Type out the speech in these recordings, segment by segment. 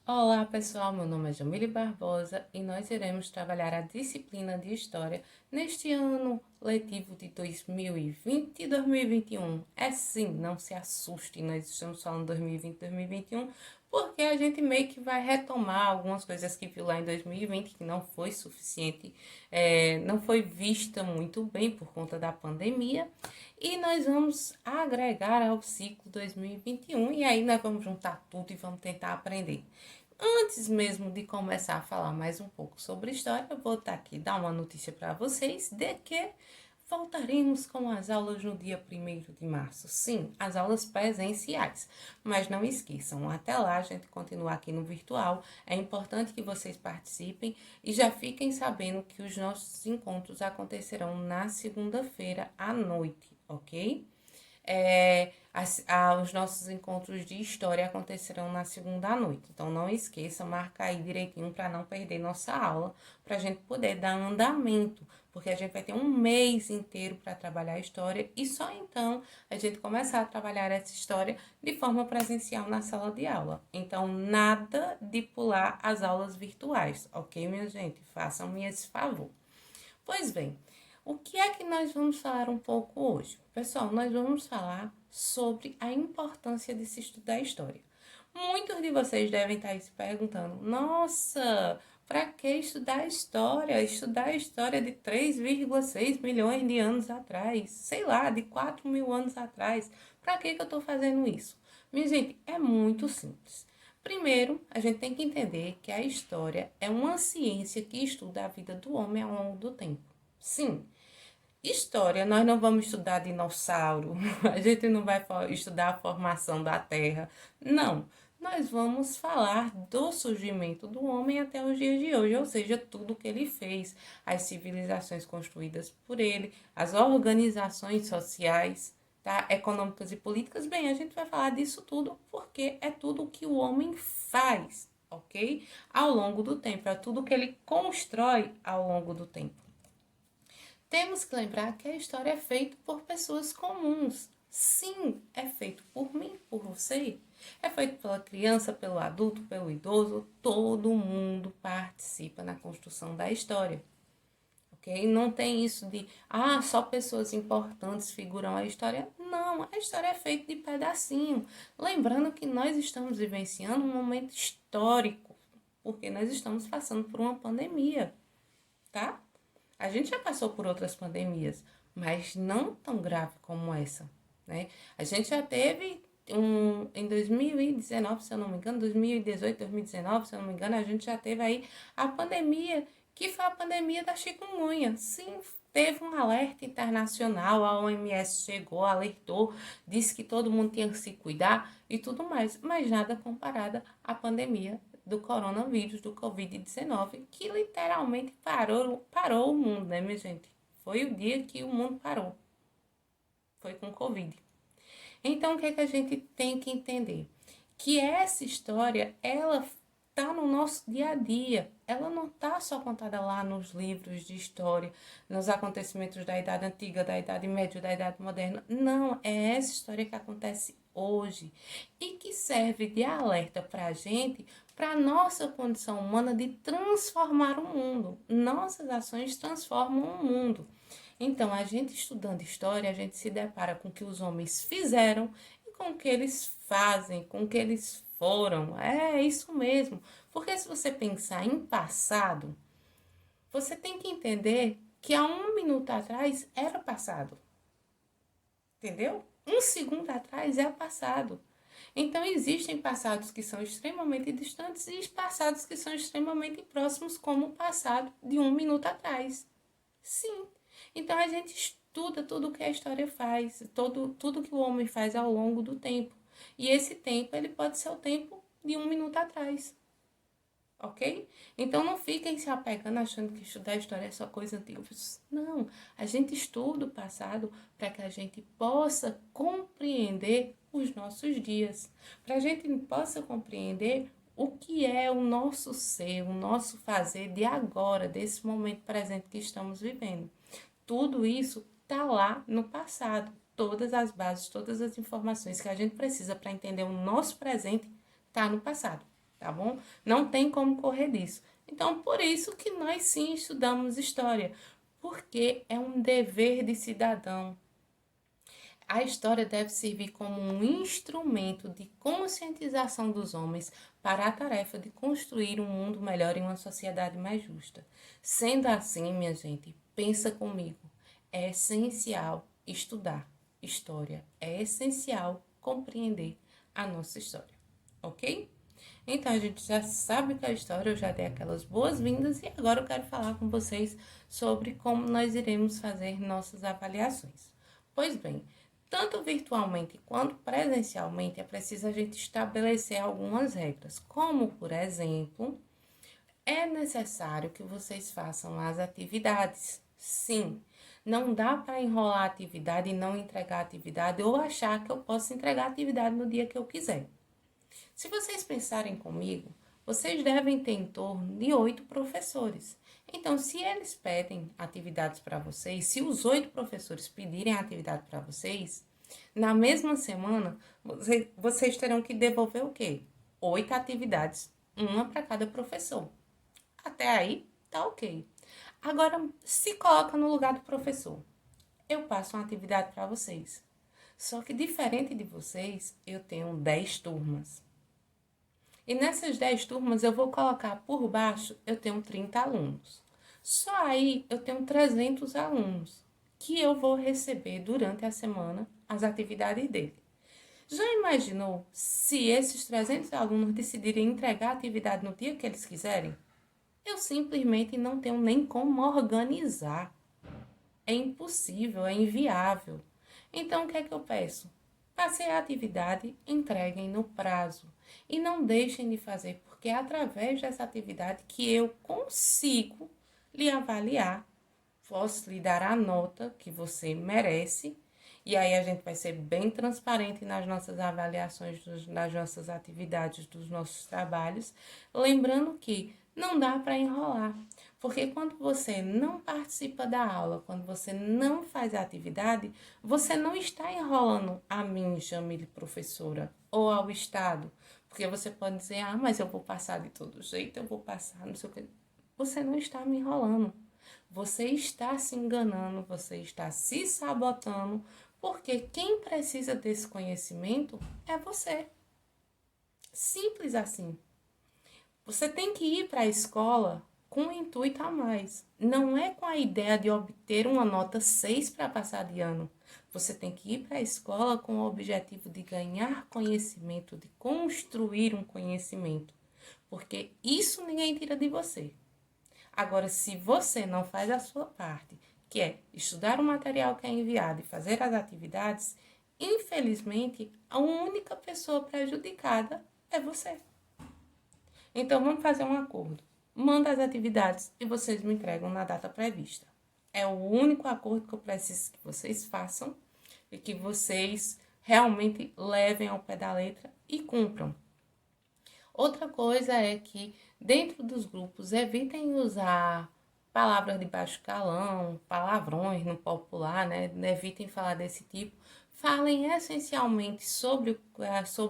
Olá pessoal, meu nome é Jamile Barbosa e nós iremos trabalhar a disciplina de História neste ano letivo de 2020 e 2021. É sim, não se assuste, nós estamos falando 2020 e 2021 porque a gente meio que vai retomar algumas coisas que viu lá em 2020 que não foi suficiente, não foi vista muito bem por conta da pandemia e nós vamos agregar ao ciclo 2021 e aí nós vamos juntar tudo e vamos tentar aprender. Antes mesmo de começar a falar mais um pouco sobre história, eu vou estar aqui dar uma notícia para vocês de que voltaremos com as aulas no dia 1º de março. Sim, as aulas presenciais. Mas não esqueçam, até lá a gente continua aqui no virtual. É importante que vocês participem e já fiquem sabendo que os nossos encontros acontecerão na segunda-feira à noite, ok? Os nossos encontros de história acontecerão na segunda à noite. Então, não esqueça, marca aí direitinho para não perder nossa aula, para a gente poder dar andamento, porque a gente vai ter um mês inteiro para trabalhar a história e só então a gente começar a trabalhar essa história de forma presencial na sala de aula. Então, nada de pular as aulas virtuais, ok, minha gente? Façam-me esse favor. Pois bem, o que é que nós vamos falar um pouco hoje? Pessoal, nós vamos falar sobre a importância de se estudar história. Muitos de vocês devem estar se perguntando: nossa, para que estudar história? Estudar a história de 3,6 milhões de anos atrás, sei lá, de 4 mil anos atrás. Para que eu estou fazendo isso? Minha gente, é muito simples. Primeiro, a gente tem que entender que a história é uma ciência que estuda a vida do homem ao longo do tempo. Sim, história, nós não vamos estudar dinossauro, a gente não vai estudar a formação da Terra. Não, nós vamos falar do surgimento do homem até os dias de hoje, ou seja, tudo que ele fez, as civilizações construídas por ele, as organizações sociais, tá? Econômicas e políticas. Bem, a gente vai falar disso tudo porque é tudo o que o homem faz, ok? Ao longo do tempo, é tudo que ele constrói ao longo do tempo. Temos que lembrar que a história é feita por pessoas comuns. Sim, é feito por mim, por você. É feito pela criança, pelo adulto, pelo idoso. Todo mundo participa na construção da história. Ok? Não tem isso de, só pessoas importantes figuram a história. Não, a história é feita de pedacinho. Lembrando que nós estamos vivenciando um momento histórico, porque nós estamos passando por uma pandemia, tá? A gente já passou por outras pandemias, mas não tão grave como essa, né? A gente já teve em 2019, se eu não me engano, 2018, 2019, se eu não me engano, a gente já teve aí a pandemia, que foi a pandemia da chikungunya. Sim, teve um alerta internacional, a OMS chegou, alertou, disse que todo mundo tinha que se cuidar e tudo mais, mas nada comparada à pandemia do coronavírus, do Covid-19, que literalmente parou o mundo, né, minha gente? Foi o dia que o mundo parou. Foi com Covid. Então, o que é que a gente tem que entender? Que essa história, ela tá no nosso dia a dia. Ela não tá só contada lá nos livros de história, nos acontecimentos da Idade Antiga, da Idade Média, da Idade Moderna. Não, é essa história que acontece hoje e que serve de alerta para a gente, para a nossa condição humana de transformar o mundo. Nossas ações transformam o mundo. Então, a gente estudando história, a gente se depara com o que os homens fizeram e com o que eles fazem, com o que eles foram. É isso mesmo. Porque se você pensar em passado, você tem que entender que há 1 minuto atrás era passado. Entendeu? 1 segundo atrás é passado. Então, existem passados que são extremamente distantes e passados que são extremamente próximos, como o passado de 1 minuto atrás. Sim. Então, a gente estuda tudo o que a história faz, tudo que o homem faz ao longo do tempo. E esse tempo, ele pode ser o tempo de 1 minuto atrás. Ok? Então, não fiquem se apegando achando que estudar história é só coisa antiga. Não, a gente estuda o passado para que a gente possa compreender os nossos dias. Para a gente possa compreender o que é o nosso ser, o nosso fazer de agora, desse momento presente que estamos vivendo. Tudo isso está lá no passado. Todas as bases, todas as informações que a gente precisa para entender o nosso presente está no passado, tá bom? Não tem como correr disso. Então, por isso que nós sim estudamos história, porque é um dever de cidadão. A história deve servir como um instrumento de conscientização dos homens para a tarefa de construir um mundo melhor e uma sociedade mais justa. Sendo assim, minha gente, pensa comigo, é essencial estudar história, é essencial compreender a nossa história, ok? Então, a gente já sabe que a história, eu já dei aquelas boas-vindas e agora eu quero falar com vocês sobre como nós iremos fazer nossas avaliações. Pois bem, tanto virtualmente quanto presencialmente é preciso a gente estabelecer algumas regras, como, por exemplo, é necessário que vocês façam as atividades. Sim, não dá para enrolar a atividade e não entregar a atividade ou achar que eu posso entregar a atividade no dia que eu quiser. Se vocês pensarem comigo, vocês devem ter em torno de 8 professores. Então, se eles pedem atividades para vocês, se os 8 professores pedirem atividade para vocês, na mesma semana, vocês terão que devolver o quê? 8 atividades, uma para cada professor. Até aí, tá ok. Agora, se coloca no lugar do professor. Eu passo uma atividade para vocês. Só que diferente de vocês, eu tenho 10 turmas. E nessas 10 turmas eu vou colocar por baixo, eu tenho 30 alunos. Só aí eu tenho 300 alunos que eu vou receber durante a semana as atividades dele. Já imaginou se esses 300 alunos decidirem entregar a atividade no dia que eles quiserem? Eu simplesmente não tenho nem como organizar. É impossível, é inviável. Então, o que é que eu peço? Passei a atividade, entreguem no prazo. E não deixem de fazer, porque é através dessa atividade que eu consigo lhe avaliar. Posso lhe dar a nota que você merece. E aí a gente vai ser bem transparente nas nossas avaliações, nas nossas atividades, dos nossos trabalhos. Lembrando que não dá para enrolar. Porque quando você não participa da aula, quando você não faz a atividade, você não está enrolando a mim, Jamile, professora, ou ao Estado. Porque você pode dizer, ah, mas eu vou passar de todo jeito, eu vou passar, não sei o que. Você não está me enrolando. Você está se enganando, você está se sabotando, porque quem precisa desse conhecimento é você. Simples assim. Você tem que ir para a escola com um intuito a mais. Não é com a ideia de obter uma nota 6 para passar de ano. Você tem que ir para a escola com o objetivo de ganhar conhecimento, de construir um conhecimento. Porque isso ninguém tira de você. Agora, se você não faz a sua parte, que é estudar o material que é enviado e fazer as atividades, infelizmente, a única pessoa prejudicada é você. Então, vamos fazer um acordo. Manda as atividades e vocês me entregam na data prevista. É o único acordo que eu preciso que vocês façam e que vocês realmente levem ao pé da letra e cumpram. Outra coisa é que dentro dos grupos evitem usar palavras de baixo calão, palavrões no popular, né? Evitem falar desse tipo. Falem essencialmente sobre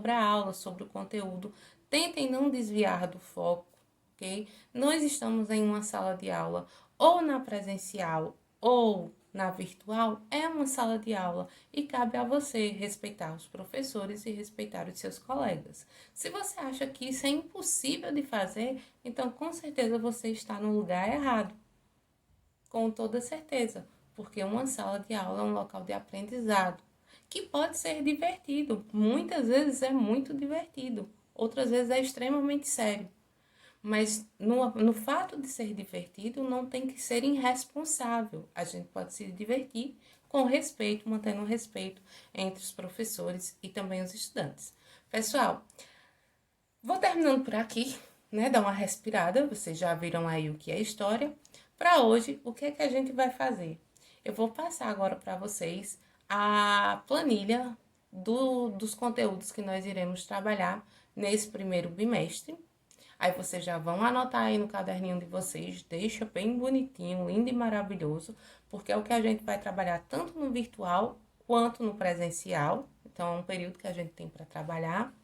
a aula, sobre o conteúdo. Tentem não desviar do foco, ok? Nós estamos em uma sala de aula, ou na presencial, ou na virtual, é uma sala de aula e cabe a você respeitar os professores e respeitar os seus colegas. Se você acha que isso é impossível de fazer, então com certeza você está no lugar errado. Com toda certeza, porque uma sala de aula é um local de aprendizado, que pode ser divertido, muitas vezes é muito divertido, outras vezes é extremamente sério. Mas no fato de ser divertido, não tem que ser irresponsável. A gente pode se divertir com respeito, mantendo o respeito entre os professores e também os estudantes. Pessoal, vou terminando por aqui, né? Dar uma respirada, vocês já viram aí o que é história. Para hoje, o que é que a gente vai fazer? Eu vou passar agora para vocês a planilha dos conteúdos que nós iremos trabalhar nesse primeiro bimestre. Aí vocês já vão anotar aí no caderninho de vocês, deixa bem bonitinho, lindo e maravilhoso, porque é o que a gente vai trabalhar tanto no virtual quanto no presencial. Então, é um período que a gente tem para trabalhar.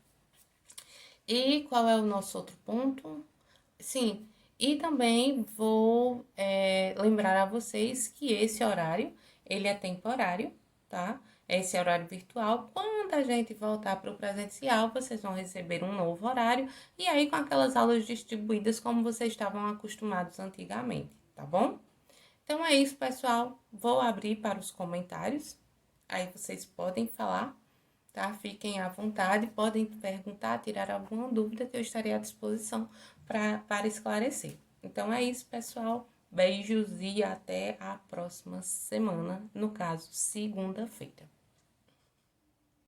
E qual é o nosso outro ponto? Sim, e também vou lembrar a vocês que esse horário, ele é temporário, tá? Esse horário virtual. Quando a gente voltar para o presencial, vocês vão receber um novo horário e aí com aquelas aulas distribuídas como vocês estavam acostumados antigamente, tá bom? Então é isso, pessoal. Vou abrir para os comentários. Aí vocês podem falar, tá? Fiquem à vontade, podem perguntar, tirar alguma dúvida que eu estarei à disposição para esclarecer. Então é isso, pessoal. Beijos e até a próxima semana, no caso, segunda-feira.